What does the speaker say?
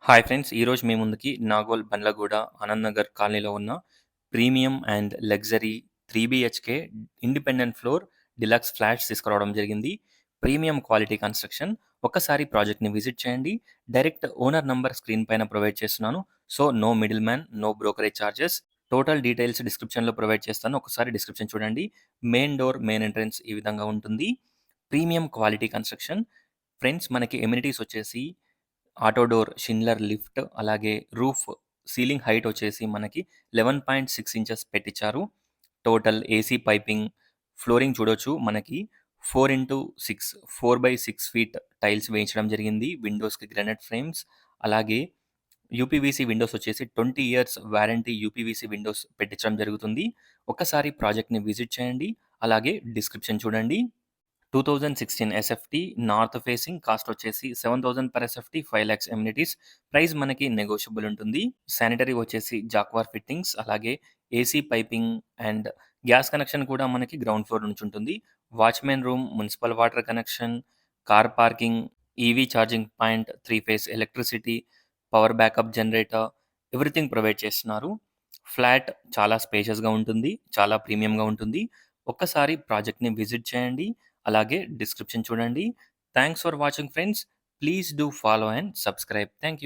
Hi friends! ఈరోజు మీ ముందుకి నాగోల్ బండ్లగూడ ఆనంద్ నగర్ కాలనీలో ఉన్న premium and luxury 3 BHK independent floor deluxe flats తీసుకురావడం జరిగింది. Premium quality construction. ఒక్కసారి ప్రాజెక్ట్‌ని విజిట్ చేయండి. డైరెక్ట్ ఓనర్ నంబర్ స్క్రీన్ పైన ప్రొవైడ్ చేస్తున్నాను. So, no middle man, no brokerage charges. Total details డిస్క్రిప్షన్‌లో ప్రొవైడ్ చేస్తాను. ఒకసారి డిస్క్రిప్షన్ చూడండి. మెయిన్ డోర్, మెయిన్ ఎంట్రన్స్ ఈ విధంగా ఉంటుంది. Premium quality construction. ఫ్రెండ్స్, మనకి ఎమ్యూనిటీస్ వచ్చేసి ఆటో డోర్, షిండ్లర్ లిఫ్ట్, అలాగే రూఫ్ సీలింగ్ హైట్ వచ్చేసి మనకి 11.6 ఇంచెస్ పెట్టించారు. టోటల్ ఏసీ పైపింగ్, ఫ్లోరింగ్ చూడొచ్చు మనకి 4x6 4/6 ఫీట్ టైల్స్ వేయించడం జరిగింది. విండోస్‌కి గ్రానైట్ ఫ్రేమ్స్, అలాగే యూపీవీసీ విండోస్ వచ్చేసి 20 ఇయర్స్ వారంటీ యూపీవీసీ విండోస్ పెట్టించడం జరుగుతుంది. ఒక్కసారి ప్రాజెక్ట్‌ని విజిట్ చేయండి. అలాగే డిస్క్రిప్షన్ చూడండి. 2016 ఎస్ఎఫ్టీ నార్త్ ఫేసింగ్, కాస్ట్ వచ్చేసి 7,000 per SFT, 5 lakhs amenities. Price మనకి నెగోషియబుల్ ఉంటుంది. శానిటరీ వచ్చేసి జాక్వార్ ఫిట్టింగ్స్, అలాగే AC piping and gas connection కూడా మనకి గ్రౌండ్ ఫ్లోర్ నుంచి ఉంటుంది. Watchman room, municipal water connection, car parking, EV charging point, 3 phase electricity, power backup generator, everything provide చేస్తున్నారు. Flat చాలా స్పేషియస్‌గా ఉంటుంది. చాలా ప్రీమియంగా ఉంటుంది. ఒక్కసారి ప్రాజెక్ట్‌ని విజిట్ చేయండి. అలాగే డిస్క్రిప్షన్ చూడండి. Thanks for watching friends. Please do follow and subscribe. Thank you.